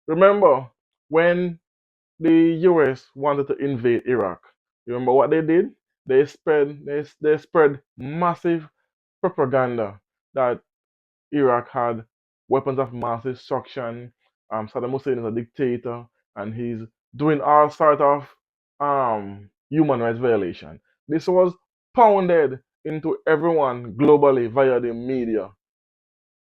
Remember when the US wanted to invade Iraq? You remember what they did? They spread massive propaganda that Iraq had weapons of mass destruction. Saddam Hussein is a dictator, and he's doing all sort of human rights violation. This was pounded into everyone globally via the media.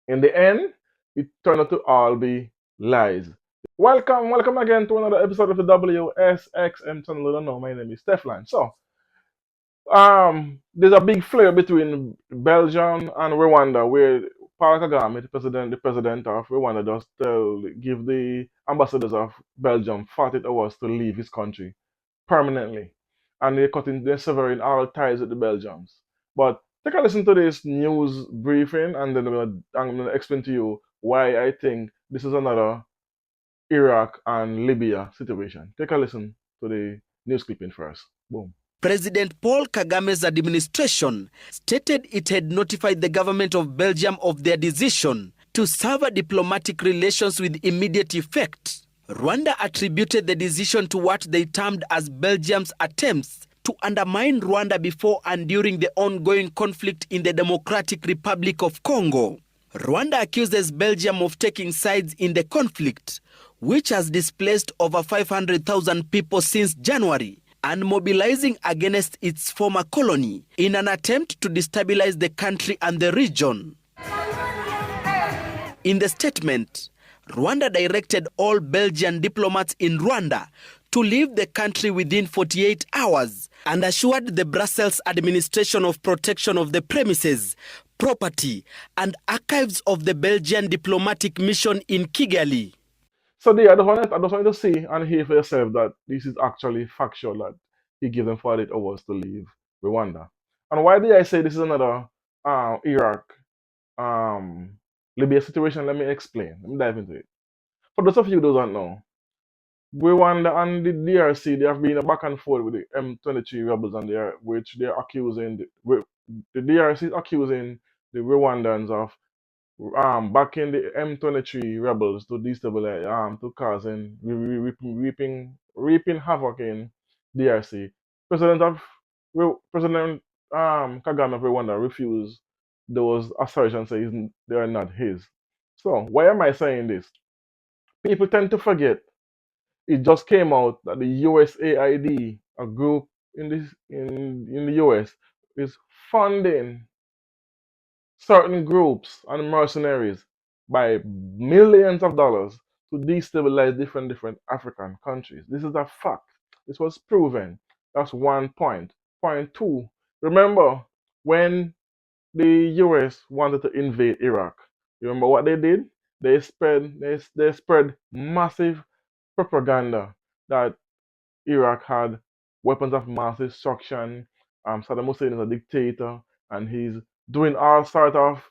In the end, it turned out to all be lies. Welcome again to another episode of the WSXM channel. I don't know, my name is Stefan. So, there's a big flare between Belgium and Rwanda, where Paul Kagame, the president of Rwanda, just give the ambassadors of Belgium 48 hours to leave his country permanently, and they're severing all ties with the Belgians. But take a listen to this news briefing, and then I'm gonna explain to you why I think this is another Iraq and Libya situation. Take a listen to the news clipping first. Boom. President Paul Kagame's administration stated it had notified the government of Belgium of their decision to sever diplomatic relations with immediate effect. Rwanda attributed the decision to what they termed as Belgium's attempts to undermine Rwanda before and during the ongoing conflict in the Democratic Republic of Congo. Rwanda accuses Belgium of taking sides in the conflict, which has displaced over 500,000 people since January, and mobilizing against its former colony in an attempt to destabilize the country and the region. In the statement, Rwanda directed all Belgian diplomats in Rwanda to leave the country within 48 hours and assured the Brussels administration of protection of the premises, property, and archives of the Belgian diplomatic mission in Kigali. So I just want you to see and hear for yourself that this is actually factual that he gave them 48 hours to leave Rwanda. And why did I say this is another Iraq um, Libya situation? Let me explain. Let me dive into it. For those of you who don't know, Rwanda and the DRC, they have been a back and forth with the M23 rebels, and which they're accusing the DRC is accusing the Rwandans of backing the M23 rebels to destabilize, to causing reaping havoc in DRC. President Kagame of Rwanda refused those assertions, saying they are not his. So why am I saying this? People tend to forget it just came out that the USAID, a group in the US, is funding certain groups and mercenaries by millions of dollars to destabilize different African countries. This is a fact. This was proven. That's one point. Point two. Remember when the US wanted to invade Iraq? You remember what they did? They spread massive propaganda that Iraq had weapons of mass destruction. Saddam Hussein is a dictator, and he's doing all sort of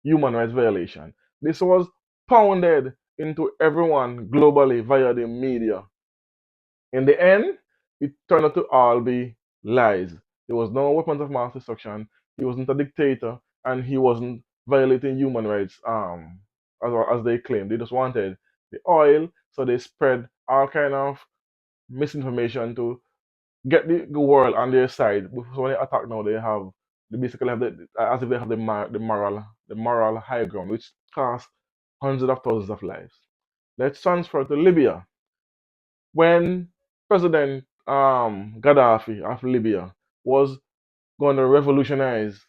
human rights violation. This was pounded into everyone globally via the media. In the end, it turned out to all be lies. There was no weapons of mass destruction. He wasn't a dictator, and he wasn't violating human rights. As they claimed, they just wanted the oil, so they spread all kind of misinformation to get the world on their side. So when they attack now, they basically have as if they have the moral high ground, which costs hundreds of thousands of lives. Let's transfer to Libya. When President Gaddafi of Libya was going to revolutionize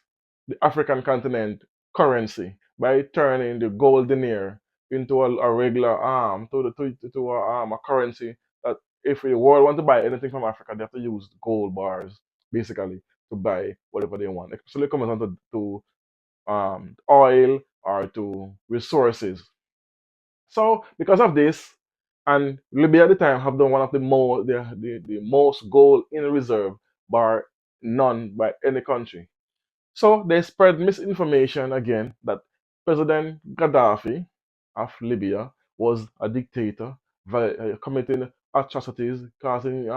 the African continent currency by turning the gold denier into a regular a currency that if the world want to buy anything from Africa, they have to use gold bars basically to buy whatever they want. Especially comes down to oil or to resources. So because of this, and Libya at the time have done one of the most gold in reserve bar none by any country. So they spread misinformation again that President Gaddafi of Libya was a dictator, committing atrocities, causing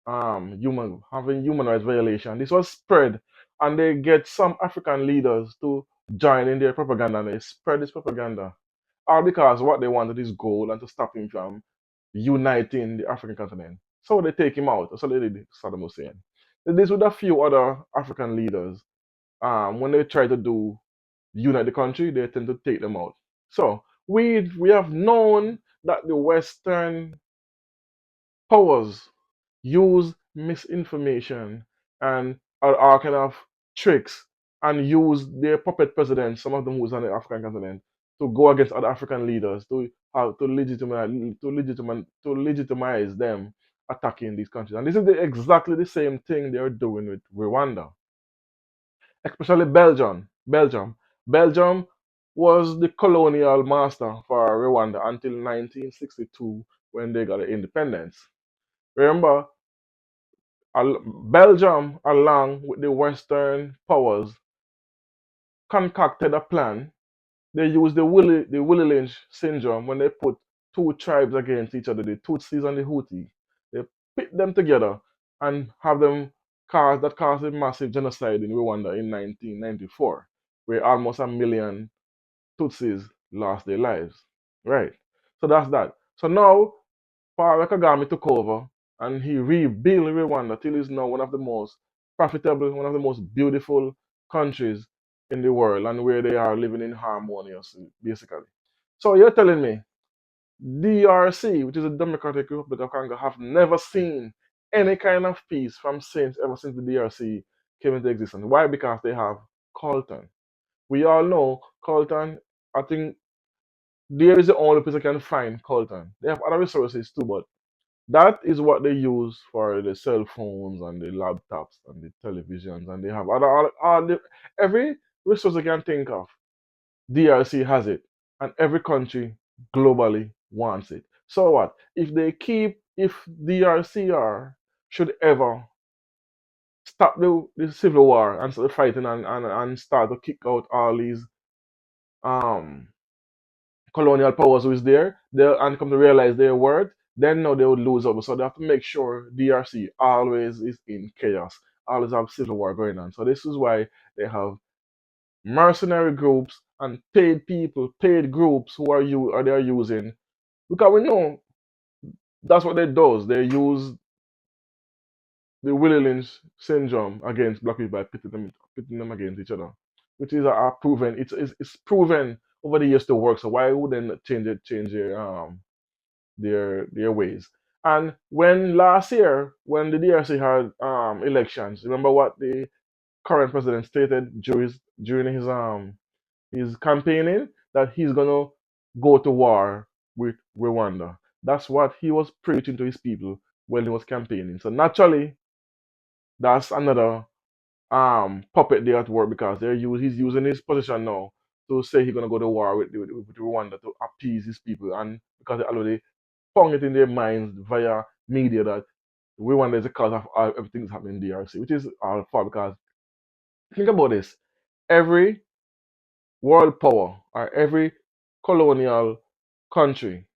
having human rights violation. This was spread, and they get some African leaders to join in their propaganda, and they spread this propaganda. all because what they wanted is gold and to stop him from uniting the African continent. So they take him out. So they did Saddam Hussein. They did this with a few other African leaders. When they try to do unite the country, they tend to take them out. So we have known that the Western powers use misinformation and are kind of tricks and use their puppet presidents, some of them who's on the African continent, to go against other African leaders to how to legitimize them attacking these countries. And this is exactly the same thing they're doing with Rwanda, especially Belgium. Belgium was the colonial master for Rwanda until 1962 when they got their independence. Remember, Belgium, along with the Western powers, concocted a plan. They used the Willy Lynch syndrome when they put two tribes against each other, the Tutsis and the Hutu. They pit them together and have them cause a massive genocide in Rwanda in 1994, where almost a million Tutsis lost their lives. Right. So that's that. So now Paul Kagame took over and he rebuilt Rwanda till it's now one of the most profitable, one of the most beautiful countries in the world and where they are living in harmonious, basically. So you're telling me DRC, which is the Democratic Republic of Congo, have never seen any kind of peace from since ever since the DRC came into existence. Why? Because they have coltan. We all know coltan. I think there is the only place I can find coltan. They have other resources too, but that is what they use for the cell phones and the laptops and the televisions, and they have every resource you can think of. DRC has it, and every country globally wants it. So what? If DRCR should ever stop the civil war and start the fighting and start to kick out all these um colonial powers who is there, they and come to realize their worth, then now they would lose over. So they have to make sure DRC always is in chaos, always have civil war going on. So this is why they have mercenary groups and paid people, paid groups who are you or they are using because we know that's what they do. They use the Willie Lynch syndrome against black people by pitting them against each other, which is a proven. It's proven over the years to work. So why wouldn't they change their ways? And when last year, when the DRC had elections, remember what the current president stated during his campaigning that he's gonna go to war with Rwanda. That's what he was preaching to his people when he was campaigning. So naturally, that's another puppet there at work because he's using his position now to say he's gonna go to war with Rwanda to appease his people, and because they already pong it in their minds via media that Rwanda is the cause of everything that's happening in DRC, which is all false. Because think about this: every world power or every colonial country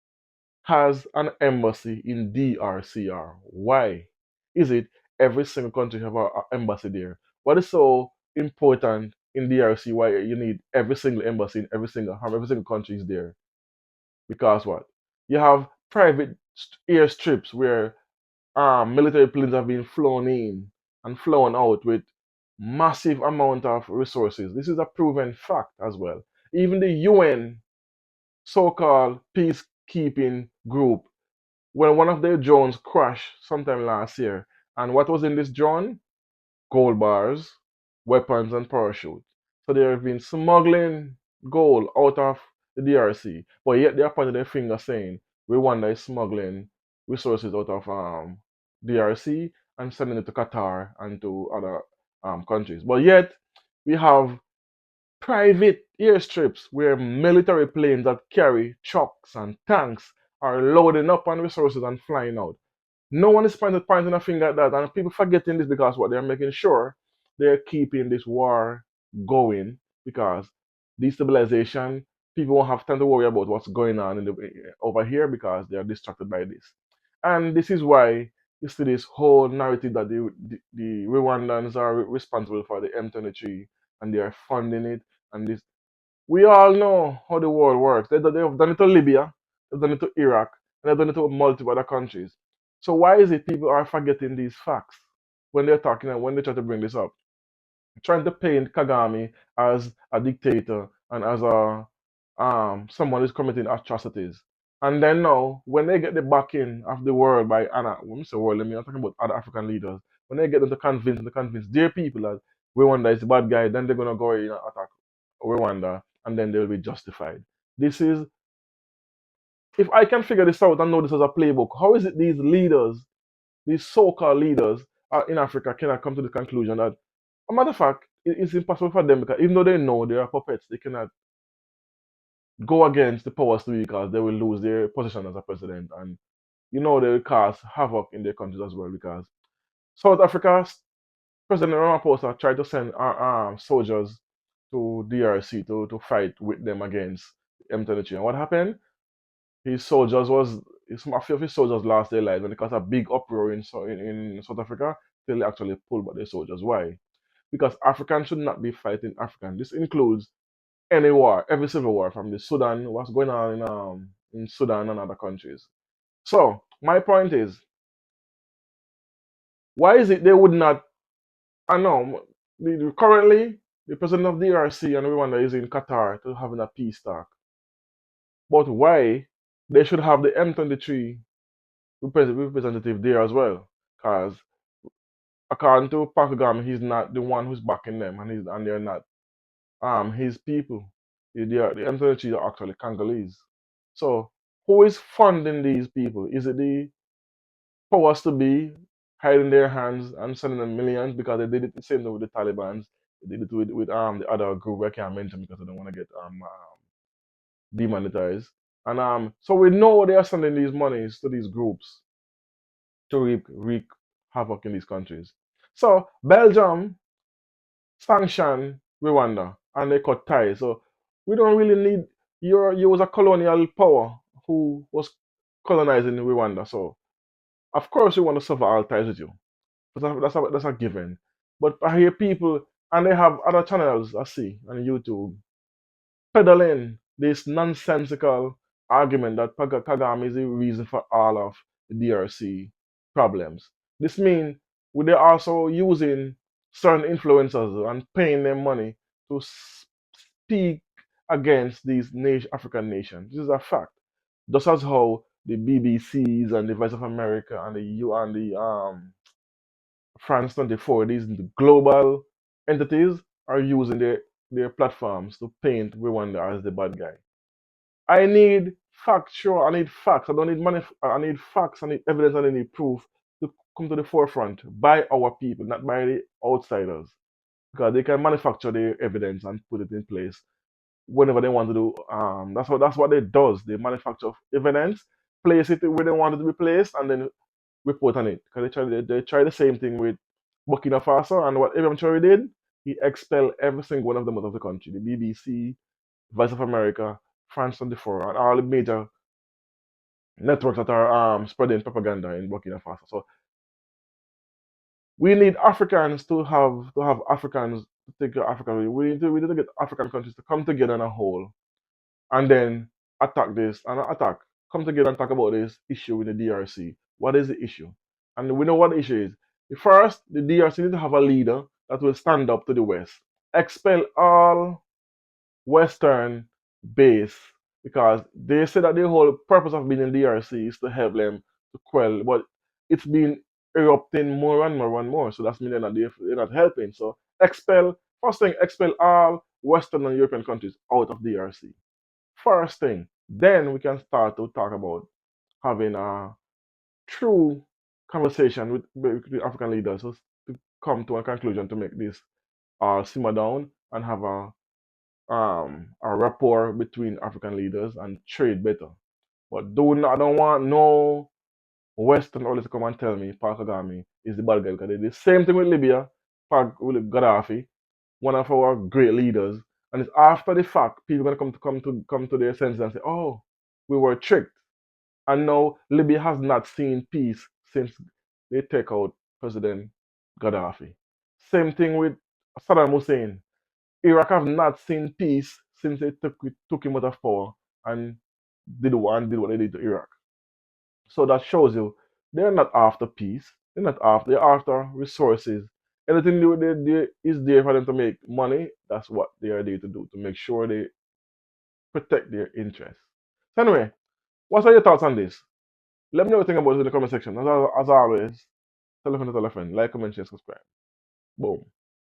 has an embassy in DRCR. Why is it every single country have an embassy there? What is so important in DRC? Why you need every single embassy in every single country is there? Because what? You have private airstrips where military planes have been flown in and flown out with massive amount of resources. This is a proven fact as well. Even the UN so-called peacekeeping group, when one of their drones crashed sometime last year, and what was in this drone? Gold bars, weapons, and parachutes. So they have been smuggling gold out of the DRC, but yet they are pointing their finger saying Rwanda is smuggling resources out of DRC and sending it to Qatar and to other countries. But yet we have private airstrips where military planes that carry trucks and tanks are loading up on resources and flying out. No one is pointing a finger at that, and people forgetting this because what they're making sure they're keeping this war going because destabilization, people won't have time to worry about what's going on over here because they are distracted by this. And this is why you see this whole narrative that the Rwandans are responsible for the M23 and they are funding it and this. We all know how the world works. They've done it to Libya, they've done it to Iraq, and they've done it to multiple other countries. So why is it people are forgetting these facts when they're talking and when they try to bring this up? Trying to paint Kagame as a dictator and as a someone who's committing atrocities. And then now, when they get the backing of the world by Anna, when I say world, I mean I'm talking about other African leaders, when they get them to convince their people that Rwanda is the bad guy, then they're gonna go in and attack Rwanda, and then they'll be justified. This is if I can figure this out and know this as a playbook, how is it these leaders, these so-called leaders in Africa cannot come to the conclusion that a matter of fact, it's impossible for them because even though they know they are puppets, they cannot go against the powers to be because they will lose their position as a president. And they will cause havoc in their countries as well because South Africa's President Ramaphosa tried to send soldiers to DRC to fight with them against M23. And what happened? His soldiers was a few of his soldiers lost their lives and it caused a big uproar in South Africa till they actually pulled back their soldiers. Why? Because Africans should not be fighting African. This includes any war, every civil war from the Sudan, what's going on in Sudan and other countries. So my point is, why is it they would not? I know currently the president of DRC and Rwanda is in Qatar to having a peace talk, but why they should have the M23 representative there as well? Because according to Kagame, he's not the one who's backing them, and they're not his people. The M23 are actually Congolese. So who is funding these people? Is it the powers to be hiding their hands and sending them millions because they did it the same thing with the Taliban. They did it with the other group I can't mention because I don't want to get demonetized. And so we know they are sending these monies to these groups to wreak havoc in these countries. So Belgium sanctioned Rwanda and they cut ties. So we don't really need you was a colonial power who was colonizing Rwanda. So of course we want to sever all ties with you. That's a given. But I hear people and they have other channels I see on YouTube peddling this nonsensical argument that Kagame is the reason for all of the DRC problems. This means they're also using certain influencers and paying them money to speak against these African nations. This is a fact. Just as how the BBCs and the Voice of America and the U and the France 24, these global entities are using their platforms to paint Rwanda as the bad guy. I need facts, sure. I need facts. I don't need money. I need facts. I need evidence. I need proof to come to the forefront by our people, not by the outsiders. Because they can manufacture their evidence and put it in place whenever they want to do. That's what they does. They manufacture evidence, place it where they want it to be placed, and then report on it. Because they try the same thing with Burkina Faso, and what eventually did, he expelled every single one of them out of the country. The BBC, Voice of America, France 24, and all the major networks that are spreading propaganda in Burkina Faso. So we need Africans to have Africans to take care of Africa. We need to get African countries to come together in a whole and then attack this and attack. Come together and talk about this issue with the DRC. What is the issue? And we know what the issue is. First, the DRC need to have a leader that will stand up to the West. Expel all Western base because they say that the whole purpose of being in DRC is to help them to quell, but it's been erupting more and more and more. So that's mean they're not helping. So first thing, expel all Western and European countries out of DRC. First thing, then we can start to talk about having a true conversation with the African leaders to come to a conclusion to make this simmer down and have a rapport between African leaders and trade better. But I don't want no Western always to come and tell me Paul Kagame is the bad guy because they did the same thing with Libya, with Gaddafi, one of our great leaders. And it's after the fact people are gonna come to their senses and say, "Oh, we were tricked." And now Libya has not seen peace since they take out President Gaddafi. Same thing with Saddam Hussein. Iraq have not seen peace since they took him out of power and did what they did to Iraq. So that shows you they're not after peace. They're after resources. Anything they is there for them to make money. That's what they are there to do, to make sure they protect their interests. So anyway, what are your thoughts on this? Let me know what you think about it in the comment section. As always, tell a friend, like, comment, share, subscribe. Boom.